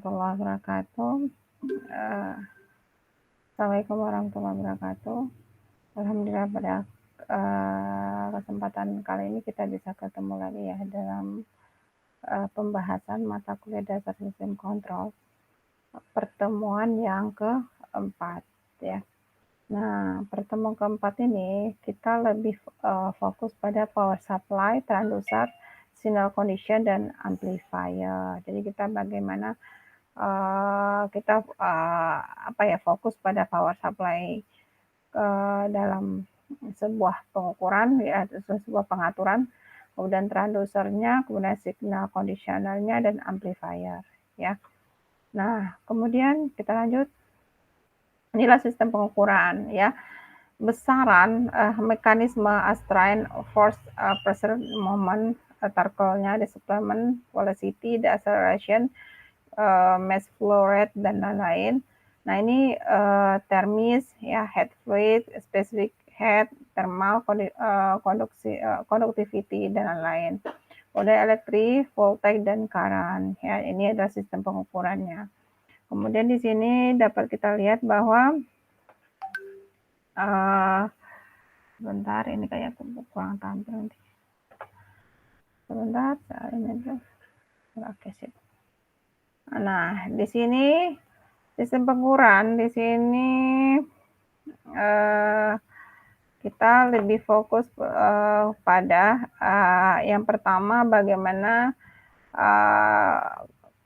warahmatullahi wabarakatuh. Assalamualaikum warahmatullahi wabarakatuh. Alhamdulillah pada kesempatan kali ini kita bisa ketemu lagi ya dalam pembahasan mata kuliah dasar sistem kontrol pertemuan yang keempat ya. Nah, pertemuan keempat ini kita lebih fokus pada power supply, transducer, signal condition, dan amplifier. Jadi kita bagaimana kita fokus pada power supply dalam sebuah pengukuran ya, sebuah pengaturan, kemudian transducernya, kemudian signal conditionernya, dan amplifier ya. Nah, kemudian kita lanjut. Inilah sistem pengukuran ya. Besaran mekanisme strain, force, pressure, moment, torque-nya, displacement, velocity, acceleration, mass flow rate, dan lain-lain. Nah, ini termis ya, head fluid, specific head, thermal, conductivity, dan lain-lain. Kemudian elektrik, voltage, dan current ya. Ini adalah sistem pengukurannya. Kemudian di sini dapat kita lihat bahwa sebentar, ini kayak kurang tampil nanti. Sebentar, ini dulu. Oke, sip. Nah, di sini sistem pengukuran di sini kita lebih fokus pada yang pertama bagaimana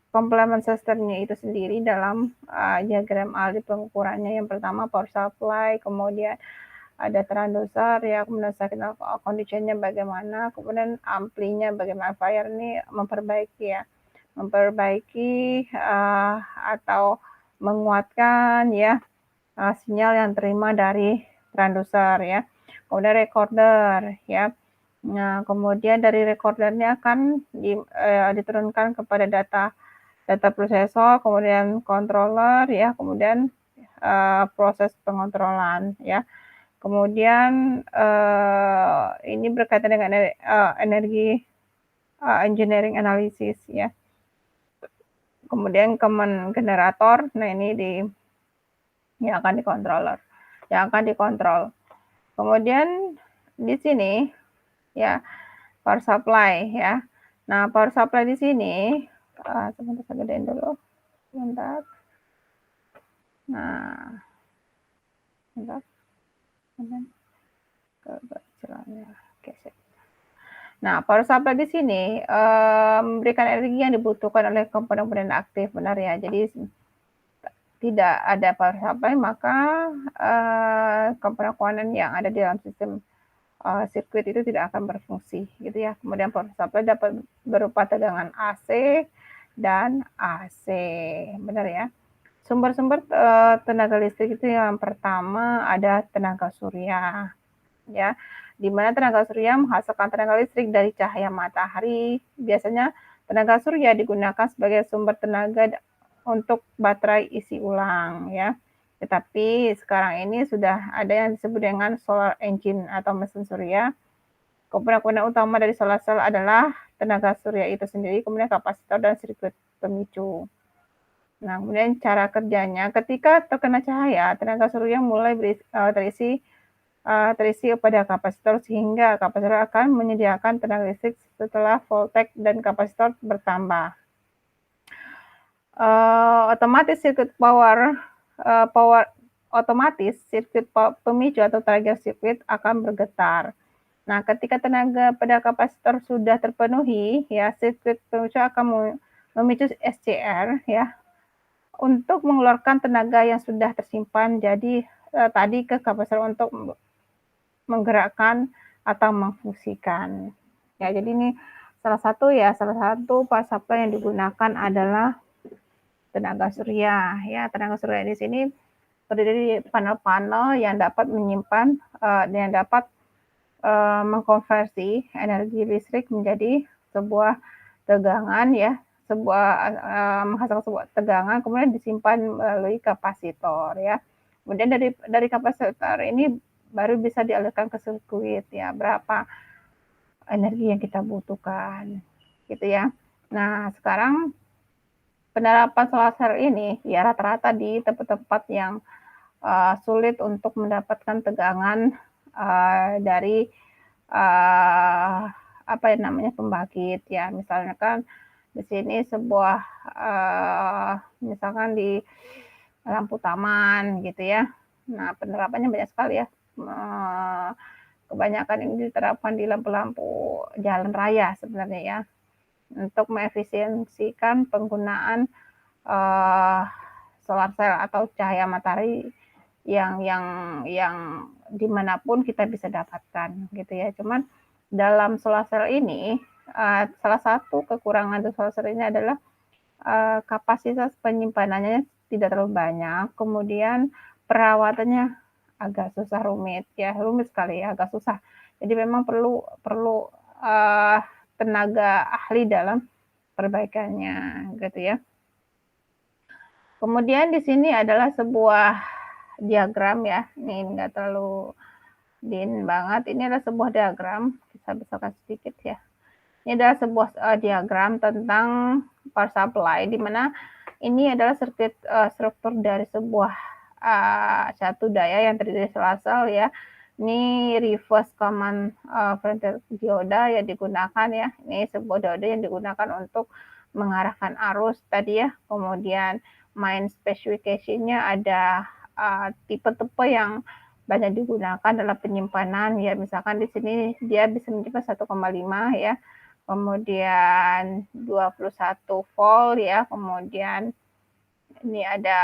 komplement sistemnya itu sendiri dalam diagram alih pengukurannya. Yang pertama power supply, kemudian ada transducer ya, kemudian signal conditionnya bagaimana, kemudian amplinya bagaimana, amplifier ini memperbaiki atau menguatkan ya sinyal yang terima dari transducer ya. Kemudian recorder ya. Nah, kemudian dari recordernya akan diturunkan kepada data prosesor, kemudian controller ya, kemudian proses pengontrolan ya. Kemudian ini berkaitan dengan energi engineering analysis ya. Kemudian command generator, nah ini yang akan dikontrol. Kemudian di sini ya power supply ya. Nah, power supply di sini sebentar, saya gedein dulu. Sebentar. Nah, sebentar. Kekecilannya. Oke, sip. Nah, power supply di sini memberikan energi yang dibutuhkan oleh komponen-komponen aktif, benar ya. Jadi tidak ada power supply, maka komponen-komponen yang ada di dalam sistem sirkuit itu tidak akan berfungsi, gitu ya. Kemudian power supply dapat berupa tegangan AC dan AC, benar ya. Sumber-sumber tenaga listrik itu yang pertama ada tenaga surya, ya, di mana tenaga surya menghasilkan tenaga listrik dari cahaya matahari. Biasanya tenaga surya digunakan sebagai sumber tenaga untuk baterai isi ulang ya. Tetapi sekarang ini sudah ada yang disebut dengan solar engine atau mesin surya. Komponen utama dari solar cell adalah tenaga surya itu sendiri, kemudian kapasitor dan sirkuit pemicu. Nah, kemudian cara kerjanya, ketika terkena cahaya, tenaga surya mulai terisi pada kapasitor, sehingga kapasitor akan menyediakan tenaga listrik setelah voltage dan kapasitor bertambah. Otomatis sirkuit pemicu atau trigger circuit akan bergetar. Nah, ketika tenaga pada kapasitor sudah terpenuhi, ya, sirkuit pemicu akan memicu SCR ya untuk mengeluarkan tenaga yang sudah tersimpan jadi tadi ke kapasitor untuk menggerakkan atau memfungsikan. Ya, jadi ini salah satu power supply yang digunakan adalah tenaga surya. Ya, tenaga surya di sini terdiri dari panel-panel yang dapat menyimpan yang dapat mengkonversi energi listrik menjadi sebuah tegangan ya, menghasilkan sebuah tegangan, kemudian disimpan melalui kapasitor ya. Kemudian dari kapasitor ini baru bisa dialirkan ke sirkuit ya, berapa energi yang kita butuhkan gitu ya. Nah, sekarang penerapan solar cell ini ya rata-rata di tempat-tempat yang sulit untuk mendapatkan tegangan dari apa ya namanya pembangkit ya, misalnya kan di sini sebuah misalkan di lampu taman gitu ya. Nah, penerapannya banyak sekali ya. Kebanyakan ini diterapkan di lampu-lampu jalan raya sebenarnya ya, untuk mengefisiensikan penggunaan solar cell atau cahaya matahari yang dimanapun kita bisa dapatkan gitu ya. Cuman dalam solar cell ini salah satu kekurangan dari solar cell ini adalah kapasitas penyimpanannya tidak terlalu banyak, kemudian perawatannya agak susah, rumit sekali ya, agak susah. Jadi memang perlu tenaga ahli dalam perbaikannya gitu ya. Kemudian di sini adalah sebuah diagram ya, ini enggak terlalu banget, ini adalah sebuah diagram, bisa besarkan sedikit ya. Ini adalah sebuah diagram tentang power supply, di mana ini adalah sirkuit struktur dari sebuah satu daya yang terdiri dari solar cell ya. Ini reverse command voltage dioda yang digunakan ya. Ini sebuah dioda yang digunakan untuk mengarahkan arus tadi ya. Kemudian main specification-nya ada tipe-tipe yang banyak digunakan dalam penyimpanan ya. Misalkan di sini dia bisa menyimpan 1,5 ya. Kemudian 21 volt ya. Kemudian ini ada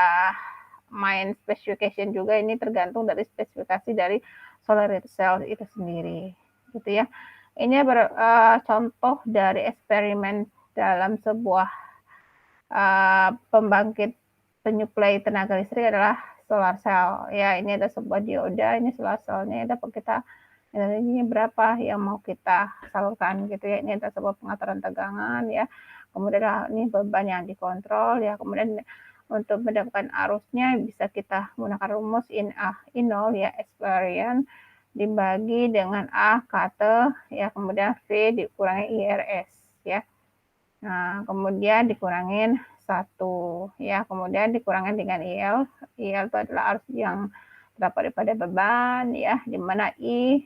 main specification juga, ini tergantung dari spesifikasi dari solar cell itu sendiri gitu ya. Ini contoh dari eksperimen dalam sebuah pembangkit penyuplai tenaga listrik adalah solar cell ya. Ini ada sebuah dioda, ini solar cellnya dapat kita energinya berapa yang mau kita salurkan gitu ya. Ini ada sebuah pengaturan tegangan ya. Kemudian ini beban yang dikontrol ya. Kemudian untuk mendapatkan arusnya bisa kita menggunakan rumus I0 ya, experience dibagi dengan A kate ya, kemudian V dikurangi IRS ya. Nah, kemudian dikurangin 1 ya, kemudian dikurangin dengan IL. IL itu adalah arus yang terdapat daripada beban ya, di mana I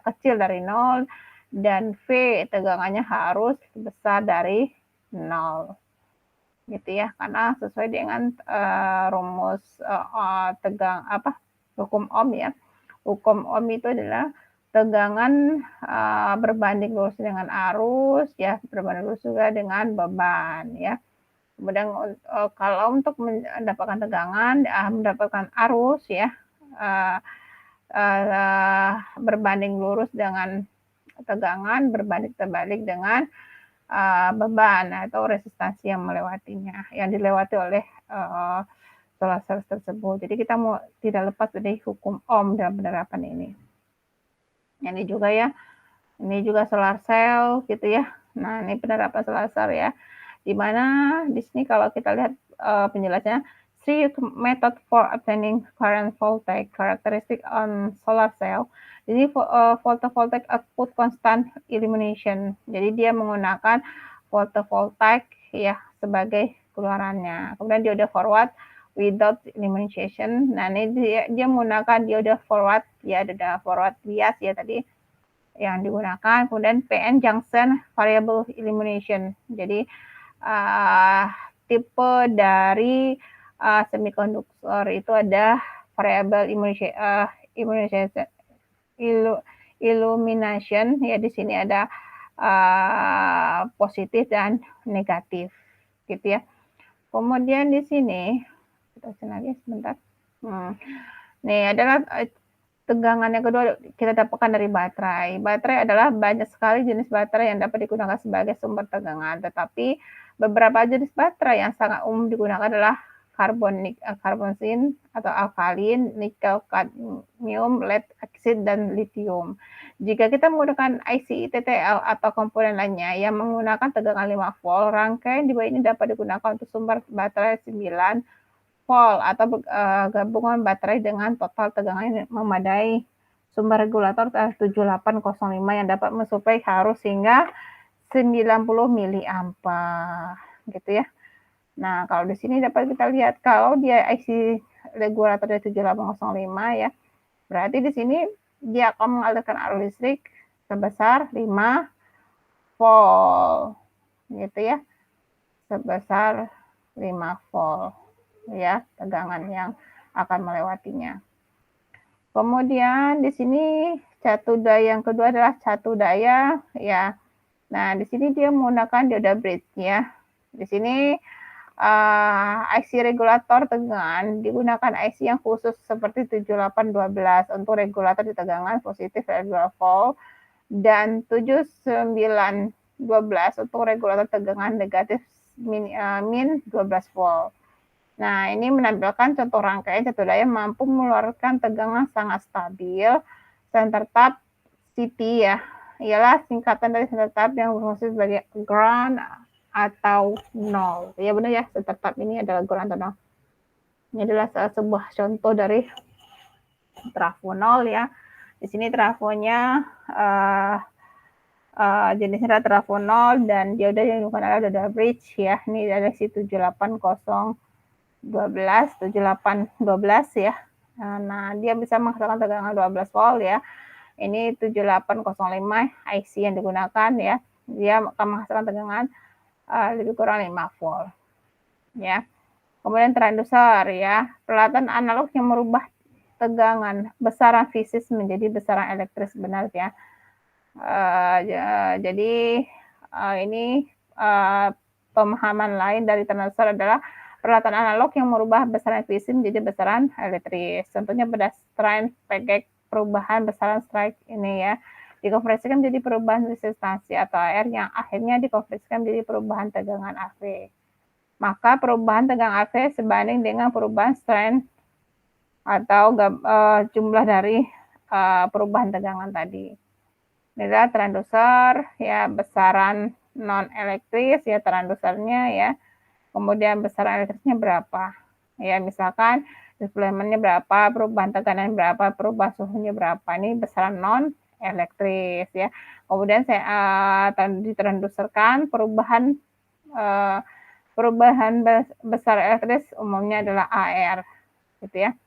kecil dari 0 dan V tegangannya harus besar dari 0 gitu ya, karena sesuai dengan rumus hukum Ohm ya. Hukum Ohm itu adalah tegangan berbanding lurus dengan arus ya, berbanding lurus juga dengan beban ya. Kemudian kalau untuk mendapatkan tegangan, mendapatkan arus ya, berbanding lurus dengan tegangan, berbanding terbalik dengan beban atau resistansi yang dilewati oleh solar cell tersebut. Jadi kita tidak lepas dari hukum Ohm dalam penerapan ini. Ini juga ya, ini juga solar cell gitu ya. Nah, ini penerapan solar cell ya. Di mana di sini kalau kita lihat penjelasannya, three method for obtaining current voltage characteristic on solar cell. Jadi photovoltaic output constant illumination. Jadi dia menggunakan photovoltaic ya sebagai keluarannya. Kemudian dioda forward without illumination. Nah, ini dia menggunakan dioda forward ya, dioda forward bias ya tadi yang digunakan. Kemudian PN junction variable illumination. Jadi tipe dari semikonduktor itu ada variable illumination ya, di sini ada positif dan negatif gitu ya. Kemudian di sini kita lagi sebentar. Nih adalah tegangan yang kedua kita dapatkan dari baterai. Baterai adalah banyak sekali jenis baterai yang dapat digunakan sebagai sumber tegangan, tetapi beberapa jenis baterai yang sangat umum digunakan adalah karbonsin atau alkalin, nikel, kadmium, lead acid, dan lithium. Jika kita menggunakan IC TTL atau komponen lainnya yang menggunakan tegangan 5 volt, rangkaian di bawah ini dapat digunakan untuk sumber baterai 9 volt atau gabungan baterai dengan total tegangan yang memadai. Sumber regulator 7805 yang dapat mensuplai arus hingga 90 mA gitu ya. Nah, kalau di sini dapat kita lihat kalau dia IC regulatornya 7805 ya, berarti di sini dia akan mengalirkan arus listrik sebesar 5 volt gitu ya, sebesar 5 volt ya, tegangan yang akan melewatinya. Kemudian di sini catu daya yang kedua adalah catu daya ya. Nah, di sini dia menggunakan dioda bridge ya. Di sini IC regulator tegangan digunakan IC yang khusus seperti 7812 untuk regulator di tegangan positif 2 volt dan 7912 untuk regulator tegangan negatif min 12 volt. Nah, ini menampilkan contoh rangkaian catu daya mampu mengeluarkan tegangan sangat stabil. Center tap CT ya, ialah singkatan dari center tap yang berfungsi sebagai ground atau nol. Ya benar ya, center tap ini adalah ground atau nol. Ini adalah salah sebuah contoh dari trafo nol ya. Di sini trafonya jenisnya adalah trafo nol dan dioda yang digunakan adalah dioda bridge ya. Ini ada si 78012 7812 ya. Nah, dia bisa menghasilkan tegangan 12 volt ya. Ini 7805 IC yang digunakan ya. Dia akan menghasilkan tegangan lebih kurang 5 volt ya. Kemudian transducer ya, peralatan analog yang merubah tegangan besaran fisik menjadi besaran elektris benar ya. Jadi ini pemahaman lain dari transducer adalah peralatan analog yang merubah besaran fisik menjadi besaran elektris. Contohnya pada strain packet perubahan besaran strike ini ya, dikonversikan menjadi perubahan resistansi atau AR yang akhirnya dikonversikan menjadi perubahan tegangan AC. Maka perubahan tegangan AC sebanding dengan perubahan strain atau jumlah dari perubahan tegangan tadi. Ini adalah transducer ya, besaran non elektris ya transducernya ya. Kemudian besaran elektrisnya berapa? Ya, misalkan displacement-nya berapa, perubahan tekanan berapa, perubahan suhunya berapa. Ini besaran non elektris ya. Kemudian saya ditranduserkan perubahan besar elektris umumnya adalah AR gitu ya.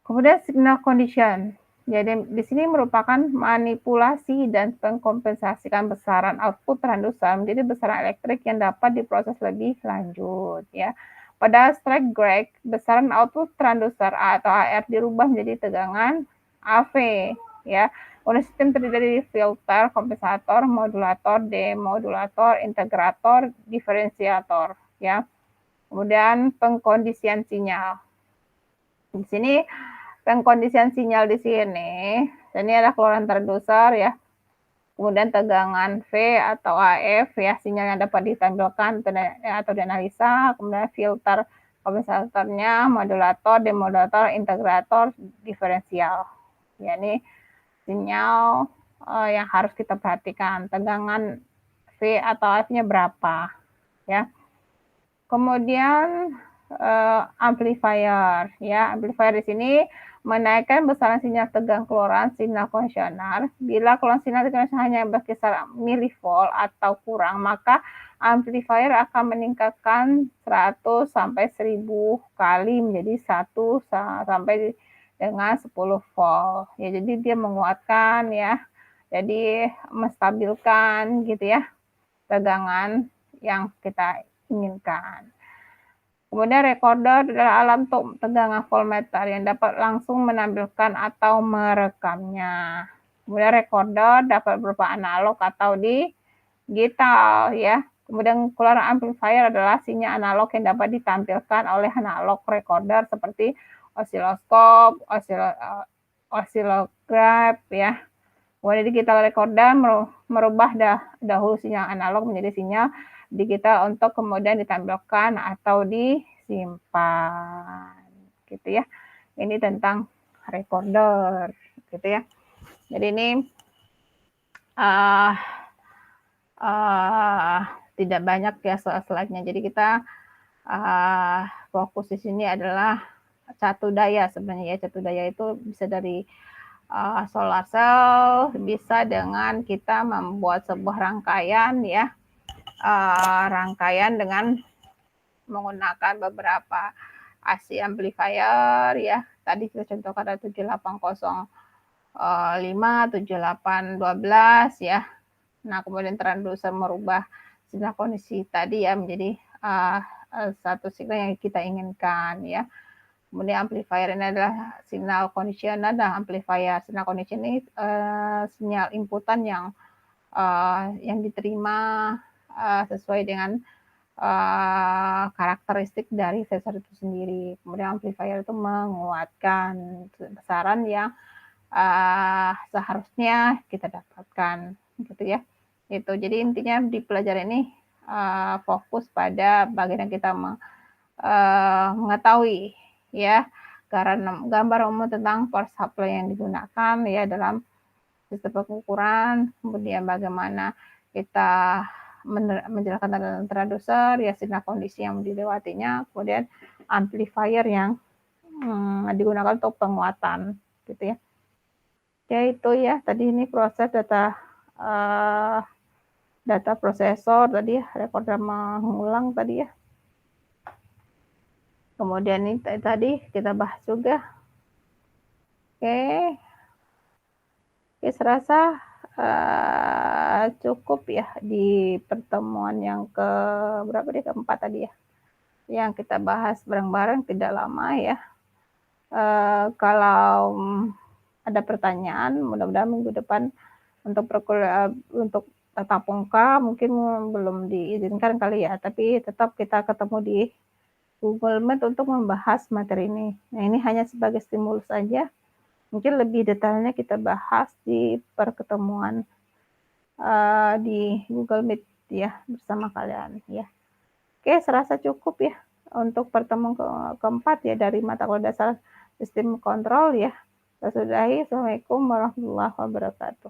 Kemudian signal condition. Jadi di sini merupakan manipulasi dan mengkompensasikan besaran output transducer menjadi besaran elektrik yang dapat diproses lebih lanjut ya. Pada strike break, besaran output transducer atau AR dirubah menjadi tegangan AV ya. Kemudian sistem terdiri dari filter, kompensator, modulator, demodulator, integrator, diferensiator ya. Kemudian pengkondisian sinyal. Di sini pengkondisian sinyal di sini, ini adalah keluaran transducer ya. Kemudian tegangan V atau AF ya, sinyal yang dapat ditampilkan atau dianalisa. Kemudian filter kompensatornya, modulator, demodulator, integrator, diferensial. Ya, ini sinyal yang harus kita perhatikan. Tegangan V atau AF-nya berapa ya. Kemudian amplifier ya, amplifier di sini menaikkan besaran sinyal tegang keluaran sinyal konvensional. Bila keluaran sinyal konvensional hanya berkisar milivolt atau kurang, maka amplifier akan meningkatkan 100 sampai 1000 kali menjadi 1 sampai dengan 10 volt. Ya, jadi dia menguatkan ya. Jadi menstabilkan gitu ya tegangan yang kita inginkan. Kemudian recorder adalah alat untuk tegangan voltmeter yang dapat langsung menampilkan atau merekamnya. Kemudian recorder dapat berupa analog atau digital ya. Kemudian keluaran amplifier adalah sinyal analog yang dapat ditampilkan oleh analog recorder seperti osiloskop, osilograf ya. Kemudian digital recorder merubah dahulu sinyal analog menjadi sinyal digital untuk kemudian ditampilkan atau disimpan gitu ya. Ini tentang recorder gitu ya. Jadi ini tidak banyak ya slide-nya. Jadi kita fokus di sini adalah catu daya sebenarnya ya. Catu daya itu bisa dari solar cell, bisa dengan kita membuat sebuah rangkaian ya, rangkaian dengan menggunakan beberapa AC amplifier ya. Tadi kita contohkan ada 7805, 7812 ya. Nah, kemudian transducer merubah sinyal kondisi tadi ya menjadi satu signal yang kita inginkan ya. Kemudian amplifier ini adalah signal conditioner dan amplifier. Signal conditioner ini sinyal inputan yang diterima sesuai dengan karakteristik dari sensor itu sendiri. Kemudian amplifier itu menguatkan besaran yang seharusnya kita dapatkan, gitu ya. Itu jadi intinya di pelajaran ini fokus pada bagian yang kita mengetahui ya gambar umum tentang power supply yang digunakan ya dalam sistem pengukuran, kemudian bagaimana kita menjelaskan transducer ya sinyal kondisi yang dilewatinya, kemudian amplifier yang digunakan untuk penguatan gitu ya. Ya itu ya tadi ini proses data prosesor tadi ya, recorder mengulang tadi ya. Kemudian ini tadi kita bahas juga. Oke, serasa cukup ya di pertemuan yang berapa deh, keempat tadi ya, yang kita bahas bareng-bareng tidak lama ya. Kalau ada pertanyaan, mudah-mudahan minggu depan untuk tatap muka mungkin belum diizinkan kali ya, tapi tetap kita ketemu di Google Meet untuk membahas materi ini. Nah, ini hanya sebagai stimulus saja. Mungkin lebih detailnya kita bahas di pertemuan di Google Meet ya bersama kalian ya. Oke, serasa cukup ya untuk pertemuan keempat ya dari mata kuliah dasar sistem kontrol ya. Saya sudahi. Assalamualaikum warahmatullahi wabarakatuh.